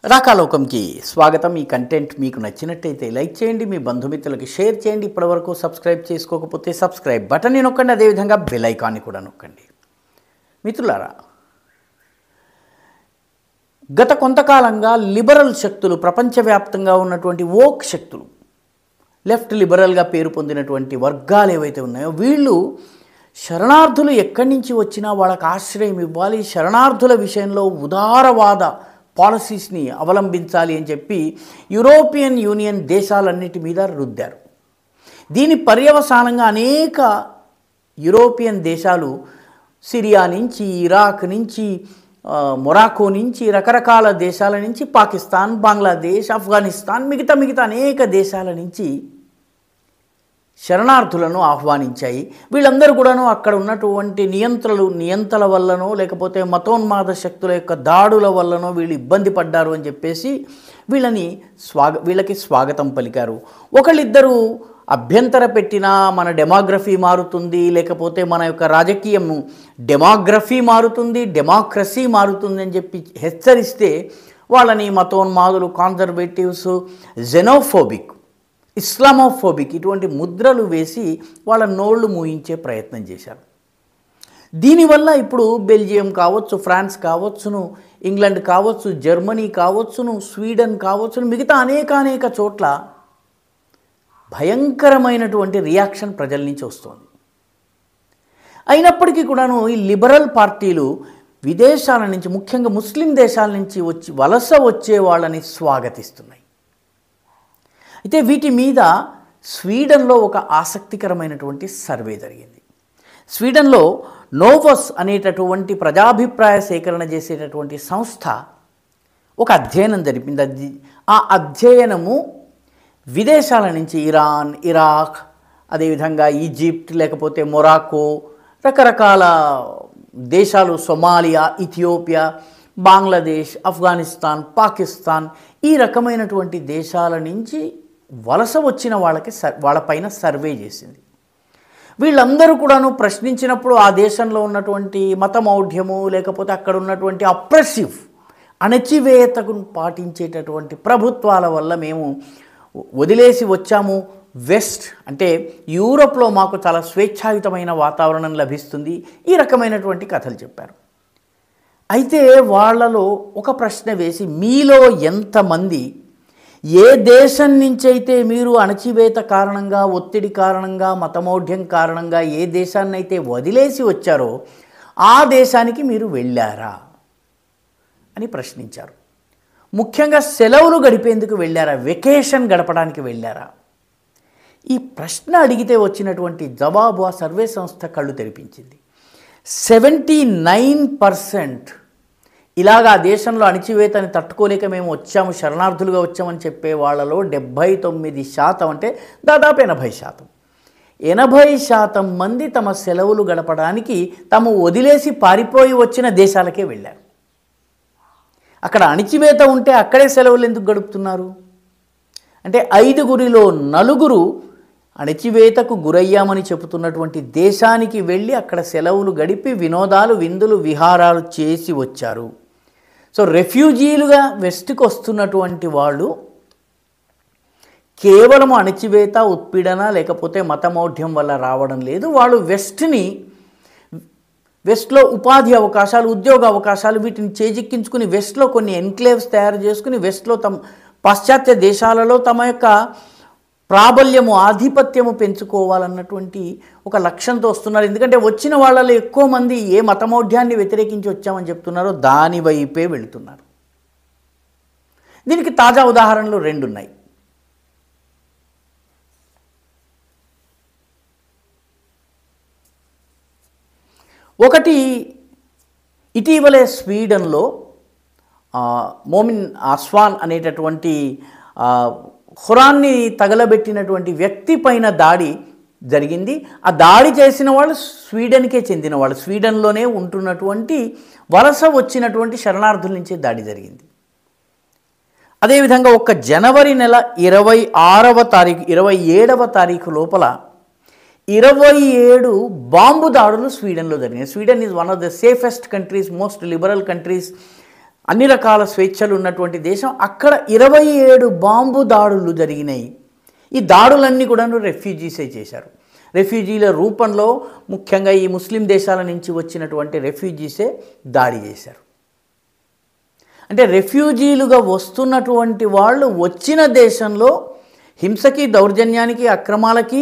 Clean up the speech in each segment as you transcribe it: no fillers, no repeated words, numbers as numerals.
రాకాలోకంకి స్వాగతం. ఈ కంటెంట్ మీకు నచ్చినట్టయితే లైక్ చేయండి, మీ బంధుమిత్రులకి షేర్ చేయండి. ఇప్పటివరకు సబ్స్క్రైబ్ చేసుకోకపోతే సబ్స్క్రైబ్ బటన్ని నొక్కండి, అదేవిధంగా బెల్ ఐకాన్ని కూడా నొక్కండి. మిత్రులారా, గత కొంతకాలంగా లిబరల్ శక్తులు, ప్రపంచవ్యాప్తంగా ఉన్నటువంటి వోక్ శక్తులు, లెఫ్ట్ లిబరల్గా పేరు పొందినటువంటి వర్గాలు ఏవైతే ఉన్నాయో వీళ్ళు శరణార్థులు ఎక్కడి నుంచి వచ్చినా వాళ్ళకి ఆశ్రయం ఇవ్వాలి, శరణార్థుల విషయంలో ఉదారవాద పాలసీస్ని అవలంబించాలి అని చెప్పి యూరోపియన్ యూనియన్ దేశాలన్నిటి మీద రుద్దారు. దీని పర్యవసానంగా అనేక యూరోపియన్ దేశాలు సిరియా నుంచి, ఇరాక్ నుంచి, మొరాకో నుంచి, రకరకాల దేశాల నుంచి, పాకిస్తాన్, బంగ్లాదేశ్, ఆఫ్ఘనిస్తాన్, మిగతా అనేక దేశాల నుంచి శరణార్థులను ఆహ్వానించాయి. వీళ్ళందరూ కూడాను అక్కడ ఉన్నటువంటి నియంతల వల్లనో లేకపోతే మతోన్మాద శక్తుల యొక్క దాడుల వల్లనో వీళ్ళు ఇబ్బంది పడ్డారు అని చెప్పేసి వీళ్ళకి స్వాగతం పలికారు. ఒకళ్ళిద్దరూ అభ్యంతర పెట్టినా మన డెమోగ్రఫీ మారుతుంది, లేకపోతే మన యొక్క రాజకీయం డెమోగ్రఫీ మారుతుంది, డెమోక్రసీ మారుతుంది అని చెప్పి హెచ్చరిస్తే వాళ్ళని మతోన్మాదులు, కాన్జర్వేటివ్స్, జెనోఫోబిక్, ఇస్లామోఫోబిక్ ఇటువంటి ముద్రలు వేసి వాళ్ళ నోళ్లు మూయించే ప్రయత్నం చేశారు. దీనివల్ల ఇప్పుడు బెల్జియం కావచ్చు, ఫ్రాన్స్ కావచ్చును, ఇంగ్లాండ్ కావచ్చు, జర్మనీ కావచ్చును, స్వీడన్ కావచ్చును, మిగతా అనేక చోట్ల భయంకరమైనటువంటి రియాక్షన్ ప్రజల నుంచి వస్తుంది. అయినప్పటికీ కూడాను ఈ లిబరల్ పార్టీలు విదేశాల నుంచి, ముఖ్యంగా ముస్లిం దేశాల నుంచి వలస వచ్చే వాళ్ళని స్వాగతిస్తున్నాయి. అయితే వీటి మీద స్వీడన్లో ఒక ఆసక్తికరమైనటువంటి సర్వే జరిగింది. స్వీడన్లో నోవస్ అనేటటువంటి ప్రజాభిప్రాయ సేకరణ చేసేటటువంటి సంస్థ ఒక అధ్యయనం జరిపింది. ఆ అధ్యయనము విదేశాల నుంచి ఇరాన్, ఇరాక్, అదేవిధంగా ఈజిప్ట్, లేకపోతే మొరాకో, రకరకాల దేశాలు, సొమాలియా, ఇథియోపియా, బంగ్లాదేశ్, ఆఫ్ఘనిస్తాన్, పాకిస్తాన్, ఈ రకమైనటువంటి దేశాల నుంచి వలస వచ్చిన వాళ్ళపైన సర్వే చేసింది. వీళ్ళందరూ కూడాను ప్రశ్నించినప్పుడు ఆ దేశంలో ఉన్నటువంటి మతమౌఢ్యము, లేకపోతే అక్కడ ఉన్నటువంటి అప్రెసివ్, అణచివేతకు పాటించేటటువంటి ప్రభుత్వాల వల్ల మేము వదిలేసి వచ్చాము. వెస్ట్ అంటే యూరోప్లో మాకు చాలా స్వేచ్ఛాయుతమైన వాతావరణం లభిస్తుంది, ఈ రకమైనటువంటి కథలు చెప్పారు. అయితే వాళ్ళలో ఒక ప్రశ్న వేసి, మీలో ఎంతమంది ఏ దేశం నుంచి అయితే మీరు అణచివేత కారణంగా, ఒత్తిడి కారణంగా, మతమౌఢ్యం కారణంగా ఏ దేశాన్ని అయితే వదిలేసి వచ్చారో ఆ దేశానికి మీరు వెళ్ళారా అని ప్రశ్నించారు. ముఖ్యంగా సెలవులు గడిపేందుకు వెళ్ళారా, వెకేషన్ గడపడానికి వెళ్ళారా? ఈ ప్రశ్న అడిగితే వచ్చినటువంటి జవాబు ఆ సర్వే సంస్థ కళ్ళు తెరిపించింది. 79% ఇలాగా దేశంలో అణచివేతని తట్టుకోలేక మేము వచ్చాము, శరణార్థులుగా వచ్చామని చెప్పే వాళ్ళలో 79%, అంటే దాదాపు 80% మంది తమ సెలవులు గడపడానికి తాము వదిలేసి పారిపోయి వచ్చిన దేశాలకే వెళ్ళారు. అక్కడ అణచివేత ఉంటే అక్కడే సెలవులు ఎందుకు గడుపుతున్నారు? అంటే 5గురిలో 4 అణచివేతకు గురయ్యామని చెబుతున్నటువంటి దేశానికి వెళ్ళి అక్కడ సెలవులు గడిపి వినోదాలు, విందులు, విహారాలు చేసి వచ్చారు. సో రెఫ్యూజీలుగా వెస్ట్కి వస్తున్నటువంటి వాళ్ళు కేవలం అణచివేత, ఉత్పీడన, లేకపోతే మతమౌఢ్యం వల్ల రావడం లేదు. వాళ్ళు వెస్ట్లో ఉపాధి అవకాశాలు, ఉద్యోగ అవకాశాలు వీటిని చేజిక్కించుకుని వెస్ట్లో కొన్ని ఎన్క్లేవ్స్ తయారు చేసుకుని వెస్ట్లో పాశ్చాత్య దేశాలలో తమ యొక్క ప్రాబల్యము, ఆధిపత్యము పెంచుకోవాలన్నటువంటి ఒక లక్ష్యంతో వస్తున్నారు. ఎందుకంటే వచ్చిన వాళ్ళలో ఎక్కువ మంది ఏ మతమౌఢ్యాన్ని వ్యతిరేకించి వచ్చామని చెప్తున్నారో దాని వైపే వెళుతున్నారు. దీనికి తాజా ఉదాహరణలు 2 ఉన్నాయి. ఒకటి, ఇటీవలే స్వీడన్లో మోమిన్ ఆస్వాన్ అనేటటువంటి ఖురాన్ని తగలబెట్టినటువంటి వ్యక్తి పైన దాడి జరిగింది. ఆ దాడి చేసిన వాళ్ళు స్వీడన్కే చెందిన వాళ్ళు, స్వీడన్లోనే ఉంటున్నటువంటి వలస వచ్చినటువంటి శరణార్థుల నుంచే దాడి జరిగింది. అదేవిధంగా ఒక జనవరి నెల 27వ తారీఖు లోపల 27 బాంబు దాడులు స్వీడన్లో జరిగినాయి. Sweden is one of the safest countries, most liberal countries. అన్ని రకాల స్వేచ్ఛలు ఉన్నటువంటి దేశం. అక్కడ 27 బాంబు దాడులు జరిగినాయి. ఈ దాడులన్నీ కూడా రెఫ్యూజీసే చేశారు. రెఫ్యూజీల రూపంలో ముఖ్యంగా ఈ ముస్లిం దేశాల నుంచి వచ్చినటువంటి రెఫ్యూజీసే దాడి చేశారు. అంటే రెఫ్యూజీలుగా వస్తున్నటువంటి వాళ్ళు వచ్చిన దేశంలో హింసకి, దౌర్జన్యానికి, అక్రమాలకి,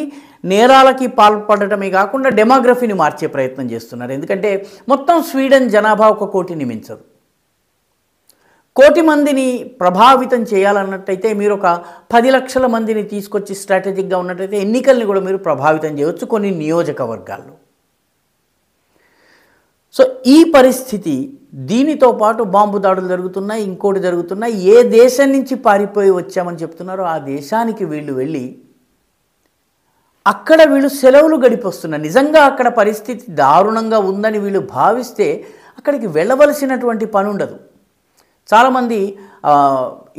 నేరాలకి పాల్పడటమే కాకుండా డెమోగ్రఫీని మార్చే ప్రయత్నం చేస్తున్నారు. ఎందుకంటే మొత్తం స్వీడన్ జనాభా 1 కోటిని మించదు. 1 కోటి మందిని ప్రభావితం చేయాలన్నట్టయితే మీరు ఒక 10 లక్షల మందిని తీసుకొచ్చి స్ట్రాటజిక్గా ఉన్నట్టయితే ఎన్నికల్ని కూడా మీరు ప్రభావితం చేయవచ్చు కొన్ని నియోజకవర్గాల్లో. సో ఈ పరిస్థితి, దీనితో పాటు బాంబు దాడులు జరుగుతున్నాయి, ఇంకోటి జరుగుతున్నాయి. ఏ దేశం నుంచి పారిపోయి వచ్చామని చెప్తున్నారో ఆ దేశానికి వీళ్ళు వెళ్ళి అక్కడ వీళ్ళు సెలవులు గడిపొస్తున్నారు. నిజంగా అక్కడ పరిస్థితి దారుణంగా ఉందని వీళ్ళు భావిస్తే అక్కడికి వెళ్ళవలసినటువంటి పని ఉండదు. చాలామంది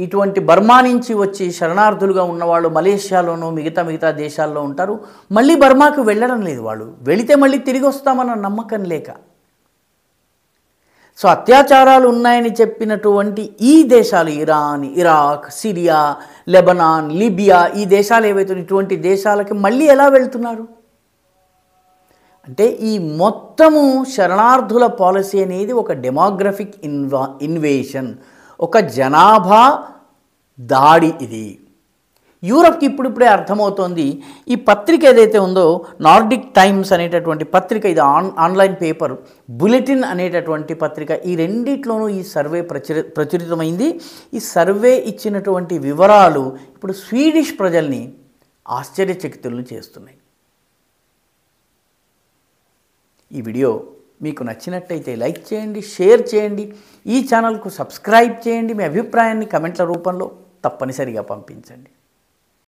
ఇటువంటి బర్మా నుంచి వచ్చి శరణార్థులుగా ఉన్నవాళ్ళు మలేషియాలోనూ మిగతా దేశాల్లో ఉంటారు. మళ్ళీ బర్మాకు వెళ్ళడం లేదు. వాళ్ళు వెళితే మళ్ళీ తిరిగి వస్తామన్న నమ్మకం లేక. సో అత్యాచారాలు ఉన్నాయని చెప్పినటువంటి ఈ దేశాలు, Iran, Iraq, Syria, Lebanon, Libya, ఈ దేశాలు ఏవైతే ఇటువంటి దేశాలకి మళ్ళీ ఎలా వెళ్తున్నారు అంటే ఈ మొత్తము శరణార్థుల పాలసీ అనేది ఒక డెమోగ్రఫిక్ ఇన్వేషన్, ఒక జనాభా దాడి. ఇది యూరప్కి ఇప్పుడిప్పుడే అర్థమవుతోంది. ఈ పత్రిక ఏదైతే ఉందో నార్డిక్ టైమ్స్ అనేటటువంటి పత్రిక, ఇది ఆన్లైన్ పేపర్, బులెటిన్ అనేటటువంటి పత్రిక, ఈ రెండిట్లోనూ ఈ సర్వే ప్రచురితమైంది. ఈ సర్వే ఇచ్చినటువంటి వివరాలు ఇప్పుడు స్వీడిష్ ప్రజల్ని ఆశ్చర్యచకితులను చేస్తున్నాయి. ఈ వీడియో మీకు నచ్చినట్టయితే లైక్ చేయండి, షేర్ చేయండి, ఈ ఛానల్కు సబ్స్క్రైబ్ చేయండి. మీ అభిప్రాయాన్ని కమెంట్ల రూపంలో తప్పనిసరిగా పంపించండి.